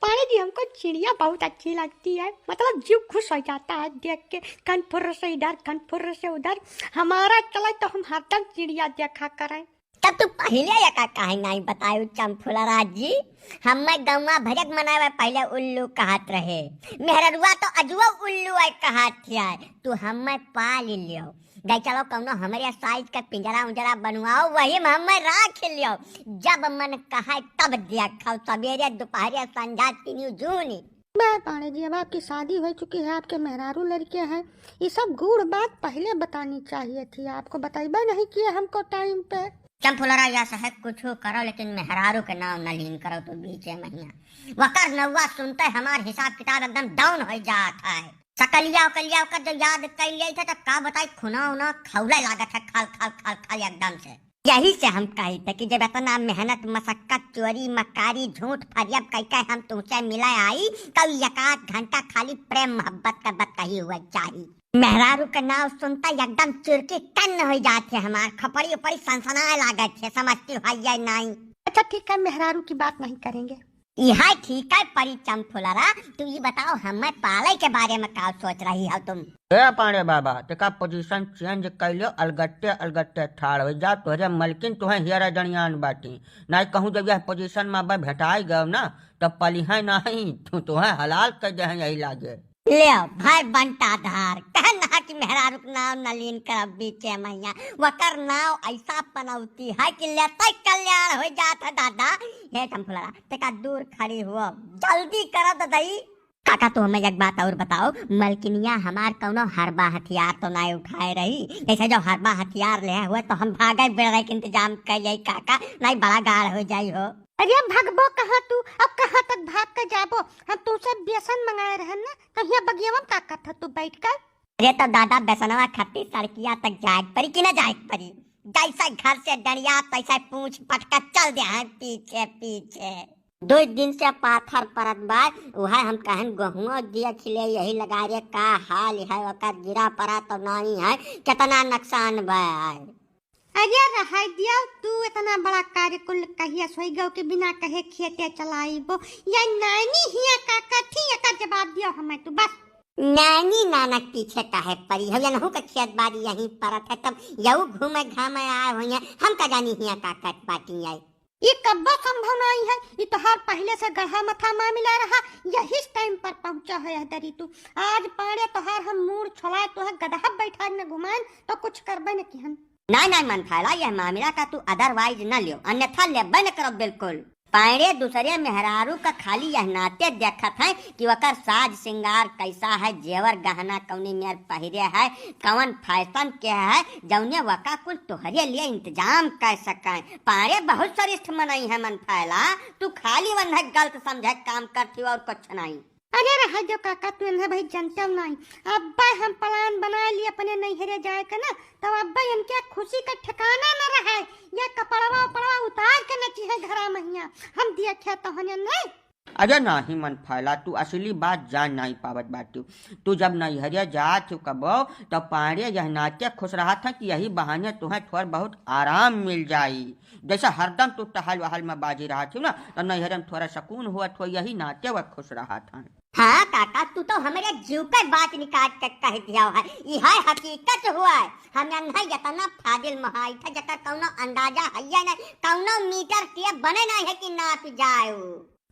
पानी जी हमको चिड़िया बहुत अच्छी लगती है, मतलब जीव खुश हो जाता है देख के। कनपुर से इधर कनपुर से उधर हमारा चला तो हम हरदम चिड़िया देखा करें। तब तू पहले या काहे नहीं बतायो चंफुलराज जी। हमें गौवा भजक मनावे पहले उल्लू कहत रहे, मेहररुआ तो अजुआ उल्लू है कहत है। तू हमें पाल लियो, गई चलो कौनो हमारे साइज का पिंजरा उंजरा बनवाओ, वही में हमें राख लियो। जब मन कहा तब देखो, सवेरे दोपहर संध्या तीनों जूनी। मैं पाणे जी अब आपकी शादी हो चुकी है, आपके मेहरारू लड़के हैं, ये सब गुड़ बात पहले बतानी चाहिए थी आपको, बताइबा नहीं किया हमको टाइम पे। चंफुलरा या साहब कुछ करो लेकिन मेहरारू के नाम न लीन करो तो बीचे महीना वकर नौवा सुनते हमार हिसाब किताब एकदम डाउन हो जाता है। सकलिया उकलिया कर जो याद कर लिए थे तो का बताई खुना उना खौले लागत है खाल खाल खाल खाल एकदम से। यही से हम कही थे कि जब इतना मेहनत मशक्कत चोरी मकारी झूठ फरियब कह हम तुमसे मिला आई तब एक घंटा खाली प्रेम मोहब्बत का बात कही हुआ चाहिए। मेहरारू का नाम सुनता एकदम चुरकी टन हो जाते हमार खपड़ी उपड़ी सनसनाए लागत है, समझती हो या नहीं। अच्छा ठीक है, मेहरारू की बात नहीं करेंगे। यह ठीक है परी चंफुलरा, तू ये बताओ हमें पाले के बारे में क्या सोच रही हो तुम। पांडे बाबा तेका पोजीशन चेंज कर लो, अलगट्टे अलगट्टे ठाड़ हो जा, तुझे मलकिन तुहे हियर जनियान बाटी नहीं कहूँ। जब यह पोजीशन में भेटाई गयो ना तब पली है नहीं तुहे हलाल कर दे यही लागे। ले भाई बंटा धार कहना कि मेहरारू नाव नलीन कर बीचे मैया वकर नाव ऐसा पनौती है कि लेते कल्याण हो जाता दादा। हे चंफुलरा तेका दूर खड़ी हुआ, जल्दी करो ददई। काका तो हमें एक बात और बताओ, मलकिनिया हमार कौनो हरबा हथियार तो नहीं उठाए रही, ऐसे जो हरबा हथियार ले हुए तो हम भागे बेड़े के इंतजाम कर जाई काका, नहीं बड़ा गाड़ हो जाई हो। अरे भगबो कहाँ तू, अब कहाँ तक भाग कर जाबो, हम तुमसे बेसन मंगाए रहे ना, तो यहाँ बगियावा का था तू बैठ कर। अरे तो दादा बेसनवा खट्टी सड़किया तक जाए परी कि न जाए परी, जैसा घर से डरिया तैसा पूछ पटका चल दे हैं पीछे पीछे। 2 दिन से पाथर परत बार वह हम कहन गहुआ दिया खिले यही लगा रे का हाल है वकर गिरा पड़ा तो नहीं है कितना नुकसान बा। अरे रहा दिया तू इतना बड़ा कार्य कुल कहिया सोई गौ के बिना कहे खेते चलाईबो या नानी हिया काका थी का जवाब दियो हमें तू बस। नानी नानक पीछे काहे परी हो या नहु का खेत बाड़ी यहीं परत है तब यऊ घूमे घामे आए हुए हम का जानी हिया काका पाटी आई। ये कब्बा संभव नहीं है, ये तो हर पहले से गढ़ा मथा मामला रहा, यही टाइम पर पहुंचा है दरी तू। आज पाड़े तोहार हम मूड छोड़ा तो है गधा बैठा न घुमान तो कुछ करबे न की हम। नहीं मन फैला यह मामला का तू अदरवाइज न लियो अन्यथा लेबे न करो बिल्कुल। पायरे दूसरे मेहरारू का खाली यह नाते देखत है कि वकर साज श्रृंगार कैसा है, जेवर गहना कौनी मेर पहिरे है, कौन फैशन के है, जौने वका कुल तोहरे लिए इंतजाम कर सके। पायरे बहुत सरिष्ठ मनई है मन फैला, तू खाली वन है गलत समझे काम करती और कुछ नहीं। अरे रहा जो काका तू इन्हें भाई जनता नहीं, अब्बा हम प्लान बना लिए अपने नैहरे जाए के ना, तो अब्बा इनके खुशी का ठिकाना न रहा, या कपड़वा उपड़वा उतार के नची है घरा महिया हम देखे तो हने नहीं। अरे नहीं मन फैला, तू असली बात जान नहीं पावत बाटू। तू जब नैहरिया जात कबो तो पाड़े यह नाते खुश रहा था कि यही बहाने तुम्हें थोड़ा बहुत आराम मिल जाई। जैसा हरदम तू टहल वहल में बाजी रहा थी ना तो नैहर में थोड़ा सुकून हुआ तो यही नाते वह खुश रहा था। हाँ काका तू तो हमारे जीव का बात निकाल कर कह दिया है, यह हकीकत हुआ है। हमने नहीं इतना फादिल महाई था जका कौनो अंदाजा है या नहीं, कौनो मीटर के बने नहीं है कि नाप जाए।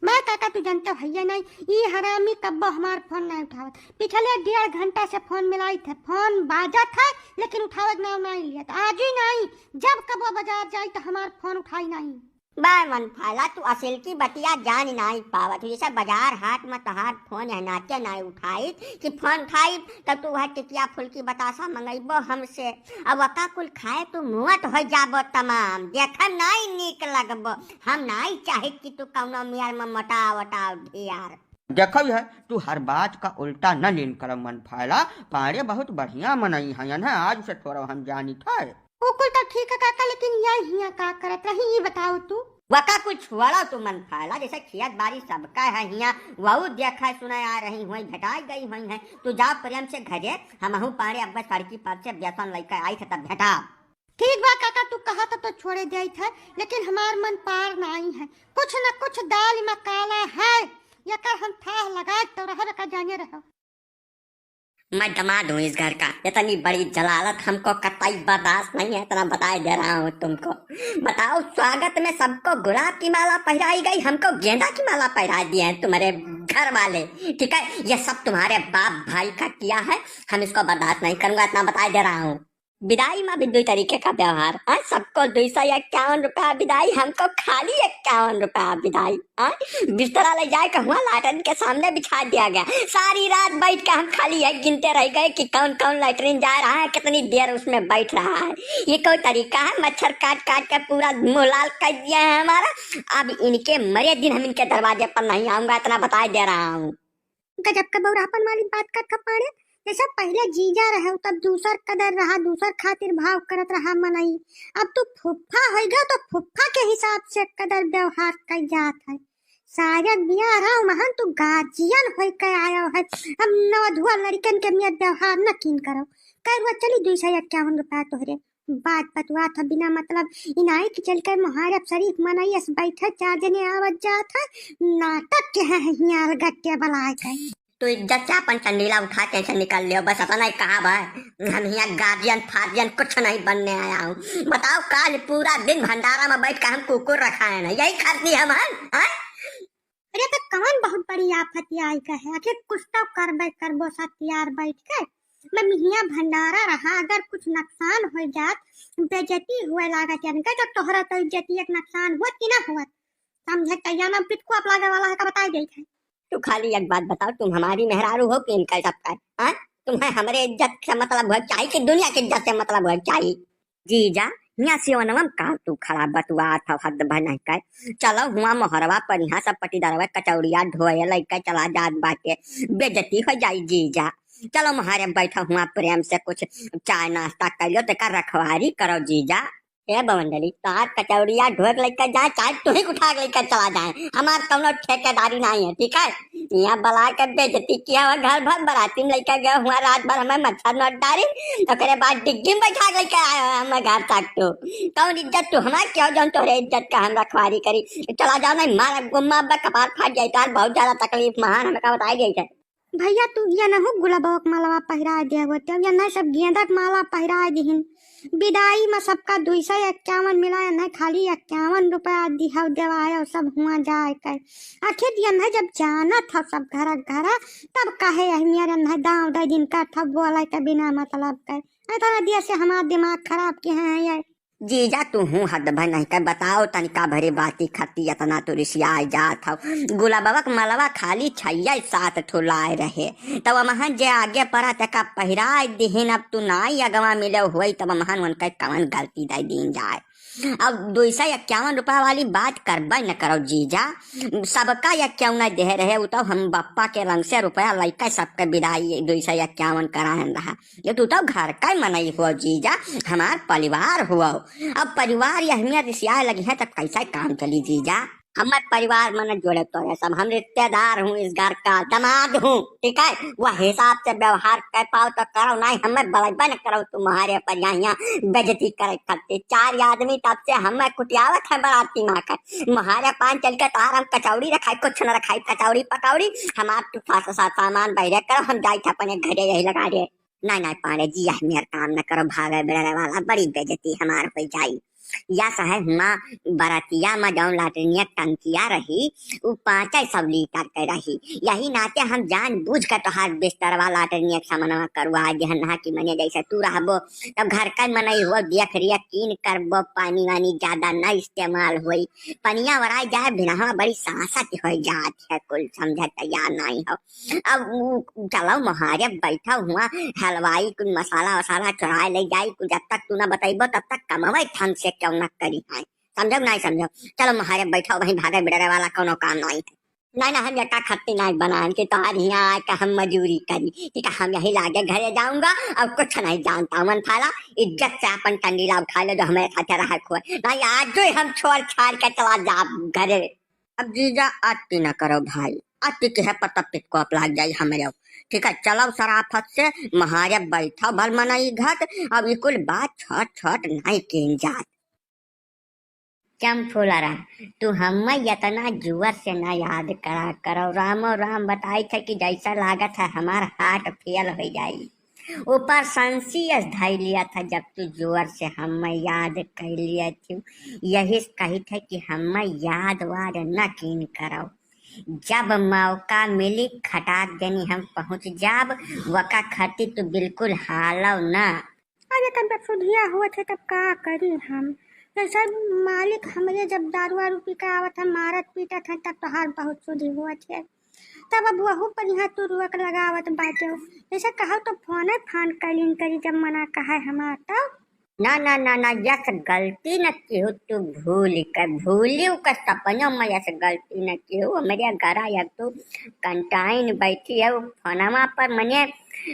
मैं काका तू जानता भैया नहीं, ये हरामी कब्बो हमार फोन नहीं उठावत, पिछले 1.5 घंटा से फोन मिलाई थे, फोन बाजा था लेकिन उठावे के नाम नहीं लिया, आज ही नहीं जब कब्बो बाजार जाई तो हमार फोन उठाई नहीं। बाय मन फाला तू असल की बतिया जान नहीं पावत, जैसे बाजार हाट में तहार फोन है नाते नहीं उठाई कि फोन उठाई तब तू वह टिकिया फुल्की बतासा मंगैबो हमसे, अब वका कुल खाए तू मुआत हो जाबो तमाम, देखम नहीं नीक लगबो। हम नहीं चाहे कि तू कौनो मियार में मोटाव वटाव ढियार। देखो है तू हर बात का उल्टा न लीन कर मन फैला, पाड़े बहुत बढ़िया मनई है ना, आज से थोड़ा हम जानी था। कुल तो ठीक है काका, लेकिन यह हिया का करत रही ये बताओ तू। वका कुछ छोड़ा तू मन फैला, जैसे खेत बाड़ी सबका है हिया वहू देखा सुना आ रही हुई भेटाई गई हुई है, तू जा प्रेम से घरे हमहू पाड़े अब्बा सड़की पर से बेसन लेकर आई थे तब भेटा। ठीक बा काका तू कहा तो छोड़े जाई था, लेकिन हमार मन पार नहीं है, कुछ न कुछ दाल में काला है, या एकर हम था लगा तो रह का जाने रहो। मैं दामाद हूँ इस घर का, इतनी बड़ी जलालत हमको कतई बर्दाश्त नहीं है, इतना बताए दे रहा हूँ तुमको। बताओ, स्वागत में सबको गुलाब की माला पहनाई गई, हमको गेंदा की माला पहना दिए हैं तुम्हारे घर वाले। ठीक है, ये सब तुम्हारे बाप भाई का किया है, हम इसको बर्दाश्त नहीं करूंगा, इतना बताए दे रहा हूँ। विदाई में भी दो तरीके का व्यवहार, सबको 251 रुपया विदाई, हमको खाली 51 रुपया विदाई। बिस्तरा ले जाए का हुआ लाटरिन के सामने बिछा दिया गया, सारी रात बैठ के हम खाली है गिनते रह गए कि कौन कौन लाटरिन जा रहा है, कितनी देर उसमें बैठ रहा है। ये कोई तरीका है? मच्छर काट काट के पूरा मुंह लाल कर दिया है हमारा। अब इनके मरे दिन हम इनके दरवाजे पर नहीं आऊंगा, इतना बताए दे रहा हूँ। गजब का बौरापन वाली बात का कपाड़े। जैसा पहले जीजा रहे तब दूसर कदर रहा, दूसर खातिर भाव करत रहा मनई। अब तू फुफ्फा हो गया तो फुफ्फा के हिसाब से कदर व्यवहार कर जात है। शायद बिया रहा महन तू गार्जियन हो के आयो है। अब नवधुआ लड़कन के मियत व्यवहार न किन करो। कर चली 251 रुपया तोहरे बात पतवा था बिना मतलब इनाई की चल कर मुहारब शरीफ मनई अस बैठे 4 जने आवत जात है। नाटक के है हियार गट्टे बलाए के तो इज्जत से अपन चंडीला उठा के ऐसे निकल लियो, बस अपना ही कहा भाई हम यहाँ गार्जियन फार्जियन कुछ नहीं बनने आया हूँ। बताओ, काल पूरा दिन भंडारा में बैठ के हम कुकुर रखा है ना, यही करती हम। अरे तो कौन बहुत बड़ी आफत आई का है, आखिर कुछ तो करबो सा तैयार बैठ के। मैं मिहिया भंडारा रहा, अगर कुछ नुकसान हो जात बेइज्जती हुए लागत यानी का, जब तोहरा तो इज्जती एक नुकसान हुआ कि ना हुआ समझे कैया ना पिट को आप लागे वाला है का बताई गई है। तू खाली एक बात बताओ, तुम हमारी मेहरारू हो कि इनका सबका? तुम्हें हमारे इज्जत से मतलब है चाहिए कि दुनिया की इज्जत से मतलब है चाहिए? जीजा यहाँ सिवनवम का तू खड़ा बतुआ था हद बना कर। चलो हुआ मोहरवा पर यहाँ सब पटीदारवा कचौड़िया ढोए लड़का चला जात बाटे, बेइज्जती हो जाई जीजा। चलो मुहारे बैठा हुआ प्रेम से कुछ चाय नाश्ता कर लो, तेका रखवारी करो जीजा। ए बवंडली, तार कचौड़िया ढोक लेकर जाए, चाहे तू ही उठा लेकर चला जाए, हमार कौनो ठेकेदारी नहीं है। ठीक है, यहाँ बला कर बेइज्जती किया हुआ, घर भर बराती में लेकर गया हुआ, रात भर हमें मच्छर न डारी, तो बाद डिग्गी में बैठा लेकर आया हुआ हमें घर तक। तो कौन इज्जत तू हमार क्यों जान तोरे इज्जत का हम रखवारी करी? चला जाओ, नहीं मारा गुम्मा कपार फाट जाए, तार बहुत ज्यादा तकलीफ महान हमें का बताई गई है। भैया तू या न हो गुलाबा के माला पहिरा दिया होते या न सब गेंदा के माला पहिरा दिहिन। विदाई में सबका 251 मिला न, खाली 51 रुपया दिहा देवाया सब हुआ जाए कर। आखिर ये न जब जाना था सब घर तब कहे अहमियत न दाव दे दिन का था बोला के बिना मतलब कर। इतना दिया से हमारा दिमाग खराब के हैं ये। जीजा तू हूँ हद भर नहीं कर, बताओ तनिका भरी बाती खती इतना तो रिसिया जात हो। गुलाबा के मलवा खाली 6-7 ठो लाए रहे, तब महन जे आगे पड़ा तका पहिरा दिहिन। अब तू नाई अगवा मिले हुई तब महन वन का कवन गलती दे दिन जाए। अब 251 रुपया वाली बात करबा न करो जीजा, सबका या क्यों न दे रहे उ तो हम बप्पा के रंग से रुपया लैका सबके विदाई 251 करान रहा। ये तू तो घर का मनई हुआ जीजा, हमार परिवार हुआ। अब परिवार या अहमियत सियाए लगी है तब कैसा काम चली जीजा? हमारे परिवार मन जोड़े तो है सब, हम रिश्तेदार हूँ, इस घर का दामाद हूँ। ठीक है, वह हिसाब से व्यवहार कर पाओ तो करो, नहीं हमें बड़बा न करो तुम्हारे पर यहाँ बेइज्जती करे करते 4 आदमी तब से हमें कुटियावत है बराती माँ का। मुहारे पान चल के तार हम कचौड़ी रखाई, कुछ न रखाई, कचौड़ी पकौड़ी हमारे साथ सामान बहरे करो, हम जाए अपने घरे यही लगा दे। नहीं पारे जी मेरा काम न करो, भागे बेड़े वाला बड़ी बेइज्जती हमार हो जाई। या सहे हुआ बरातिया में जौन लाटरिनिया टंकिया रही वो 500 लीटर के रही, यही नाते हम जान बूझ कर तोहार बिस्तरवा लाटरिनिया सामनवा करवा गहना की मने जैसे तू रहबो तब घर का मनई हो देख रिया कीन करबो, पानी वानी ज्यादा न इस्तेमाल होई, पनिया वराई जाए बिना बड़ी सांसत हो जात है, कुल समझ तैयार नहीं हो। अब चलो मुहारे बैठा हुआ हलवाई कुछ मसाला वसाला चढ़ाए ले जाई, जब तक तू ना बताइबो तब तक कमवाई ठंड से क्यों न करी है, समझो नहीं समझो? चलो मुहारे बैठो, वहीं भागे बिड़े वाला कोनो काम नहीं है। नहीं ना हम यका खट्टी नहीं बनाए कि तुम्हारी यहाँ आके हम मजूरी करी, ठीक है हम यही लागे घरे जाऊंगा अब कुछ नहीं जानता मन थाला, इज्जत से अपन टंडीला उठा लो जो हमारे साथ रहा हुआ नहीं, आज जो हम छोड़ छाड़ के चला जा घरे। अब जीजा आती न करो भाई, आती के है पता पिट को आप लाग जाये हमारे। ठीक है चलो सराफत से महारे बैठा भल मनाई घट, अब ये कुल बात छोट छोट नहीं किन जात। चंफुलरा तू हम यतना जुअर से न याद करा करो, रामो राम बताई थे कि जैसा लागत है हमार हार्ट फेल हो जाई। ऊपर संसियस धाई लिया था जब तू जोर से हम याद कर लिया थी। यही कही थे कि हम याद वाद न कीन करो, जब मौका मिली खटाक देनी हम पहुंच जाब, वका खती तो बिल्कुल हालो ना। अरे तब जब सुधिया हुआ थे तब का करी हम, जैसा मालिक हमरे जब दारू वारू पी के आवत है मारत पीटत है तब तोहार बहुत सुधी हुआ थे। तब अब वहू पर यहाँ तू रुक लगावत बाटे, जैसे कहो तो फोन फान कलीन करी जब मना कहा हमार तब। ना ना ना ना, यस गलती न केहू तू भूलियो का सपनों में यस गलती न केहू। मेरे घर या तू कंटाइन बैठी है वो फोनमा पर, मने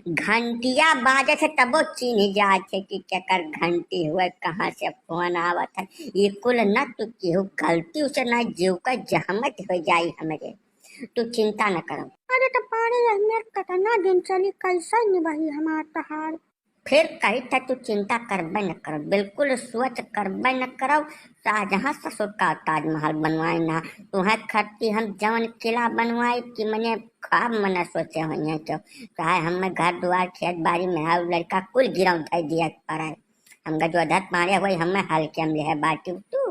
घंटिया बाजे थे तबो चीन जाए थे कि केकर घंटी हुए कहाँ से फोन आवत है। ये कुल न तू केहू गलती उसे न जीव का जहमत हो जाई हमरे, तू चिंता न करो। अरे तो पानी अहमियत कतना दिन चली कैसे निभाई हमार तहार। फिर कही था तू चिंता करबे न करो, बिल्कुल सोच करबे न करो। शाहजहां ससुर का ताजमहल बनवाए ना, तुम्हें खर्ची हम जवन किला बनवाए कि मने खाब मना सोचे हो तो चाहे हमें घर द्वार खेत बाड़ी में है लड़का कुल गिरा उठाई दिया पड़ा। हमका जो अधर पाड़े हुए हमें हल के हम ले बाटी तू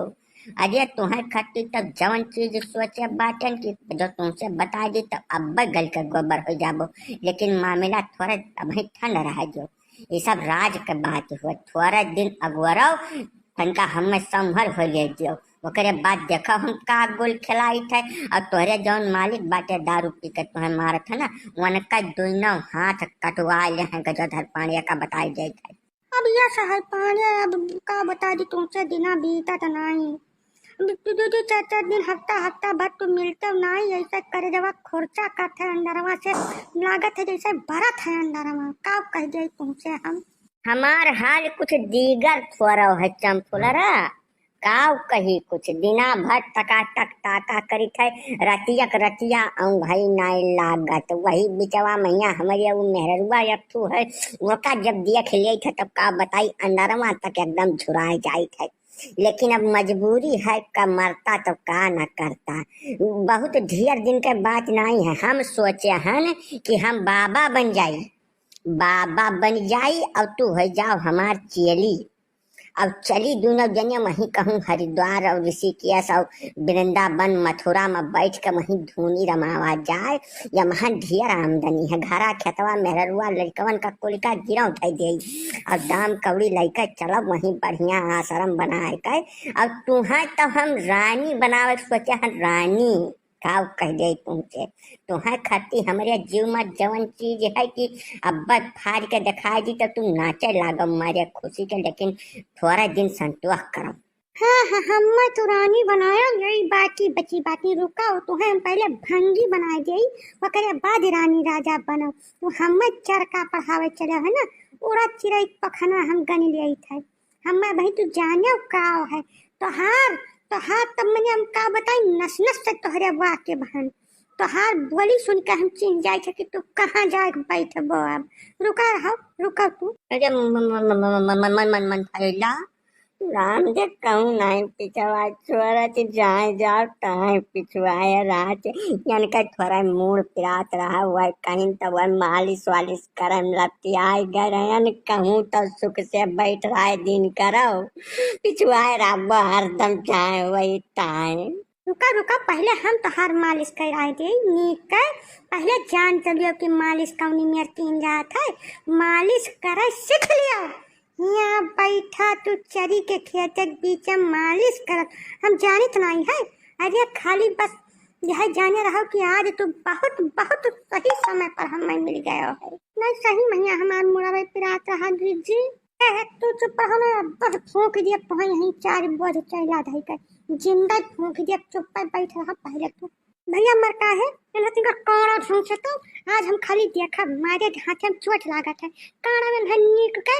अजय तुम्हें खट्टी तब जवन चीज सोचे बाटन की जो तुमसे बता दी तो अब गल कर गोबर हो जाबो, लेकिन मामला थोड़ा अभी ठंड रहा जो ये सब राज के बात हुआ। थोड़ा दिन अगवरो तनका हमें संभल हो ले दियो, ओकरे बाद देखो हम का गोल खिलाई थे। और तोहरे जौन मालिक बाटे दारू पी के तुम्हें मारत है ना, उनका दोनों हाथ कटवा ले हैं गजोधर पांड्या का बताई जाए थे। अब यह सहर पानी अब का बता दी तुमसे दिना बीता तो नहीं, दो चार चार दिन हफ्ता हफ्ता भर तो मिलते नहीं, ऐसा करे जब खोरचा काट है अंदरवा से लागत है जैसे भरत है अंदरवा। का कह जाए तुमसे हम, हमार हाल कुछ दीगर थोड़ा है चंफुलरा, काव कही कुछ दिना भर टकाटक ताका करी थे रतिया भाई नाई लागत वही बिचवा मैया हमारे वो मेहरुआ यू है वका जब देख ले थे तब का बताई अंदरवा तक एकदम झुराए जाए थे। लेकिन अब मजबूरी है का मरता तो का न करता, बहुत ढेर दिन के बात नहीं है। हम सोचे हैं कि हम बाबा बन जाई और तू हो जाओ हमार चेली। अब चली दोनों जने वहीं कहूँ हरिद्वार और ऋषिकेश और वृंदावन मथुरा में बैठ के वहीं धूनी रमावा जाए, या वहाँ ढेर आमदनी है। घरा खेतवा मेहरुआ लड़कवन का कुलिका गिरा उठाई दे और दाम कौड़ी लेकर चलो वहीं बढ़िया आश्रम बनाए के। अब तुम्हें तो हम रानी बनावे सोचे हैं, रानी का कह दे तुमसे तुम्हें खती हमारे जीव में जवन चीज है कि अब फाड़ के दिखाई दी तो तुम नाचे लागो मारे खुशी के, लेकिन थोड़ा दिन संतोष करो। हाँ हाँ हम तो रानी बनाया यही बाकी बची बाकी रुका तो हम पहले भंगी बनाए गई वकरे बाद रानी राजा बनो। तो हम चरका पढ़ावे चले है ना, उड़ा चिड़ै पखना हम गन ले थे। हम भाई तू जाने का है तो हार तब मैंने हम का बताई नस नस से तोहरे वाह के बहन तोहार बोली सुन के हम चिन्ह जाए थे कि तू कहाँ जाए बैठे बो। अब रुका तू। अरे मन फैला राम जे कहूँ नहीं पिछवा छोरा चे जाए जाओ टाइम पिछवाए रात यानी का थोड़ा मूड पिरात रहा हुआ कहीं तो वह मालिश वालिश करम लपटी आए गए कहूँ तो सुख से बैठ रहा है दिन करो पिछवाए रब हरदम चाहे वही टाइम। रुका पहले हम तोहार मालिश कराए दे नीक कर, पहले जान चलियो कि मालिश कौनी मेर तीन जात है, मालिश करे सीख लियो। यहाँ बैठा तू चरी के खेत के बीच में मालिश कर हम जानित नहीं है। अरे खाली बस यह जाने रहो कि आज तू बहुत बहुत सही समय पर हमें मिल गया है। नहीं सही मैया हमार मुड़ावे पिरात रहा जी तू चुप रहो ना, बहुत फूंक दिया पहुँ यहीं 4 बोझ चला धई कर जिंदा फूंक दिया, चुप पर बैठ रहा पहले तू भैया मर का है का काड़ा ढूंढ तो आज हम खाली देखा मारे हाथ में चोट लागत है काड़ा में नीक के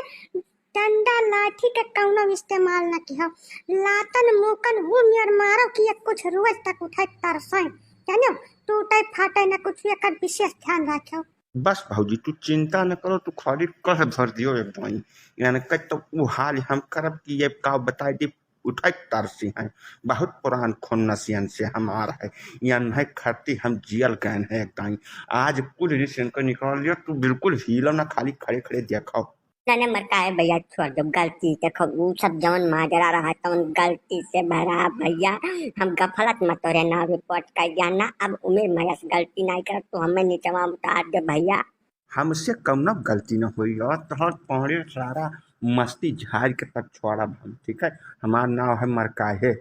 डंडा लाठी के कौनो इस्तेमाल न किया, लातन मुकन हूँ नियर मारो कि ये कुछ रोज तक उठाए तरसाए जानो टूटे फाटे न कुछ ये कर विशेष ध्यान रखो। बस भाऊजी तू चिंता न करो, तू खाली कह भर दियो एकदम यानी कह तो वो हाल हम करब कि ये का बताई दी उठक तरसी हैं बहुत पुरान खून नसियन से हमारा है यन है खरती हम जियल गए हैं ताई आज कुल रिश्ते को निकाल लिया तू बिल्कुल हीलो ना खाली खड़े खड़े देखो मैंने मरका है भैया छोड़ दो गलती देखो वो सब जवन माजरा रहा था उन गलती से भरा भैया हम गफलत मत तोरे ना रिपोर्ट कर दिया ना अब उम्र मयस गलती नहीं कर तो हमें नीचवा उतार दे भैया हमसे कम ना गलती न हुई और तोहर पौड़े सारा मस्ती झाड़ के तक छोड़ा हम ठीक है हमार नाम है मरकाहे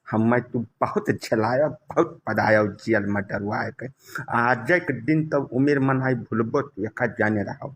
हमें तू बहुत झेलाया बहुत पदाया जेल में डरवाए के आज एक दिन तब उम्र मन है भूलबो तू एक जाने रहो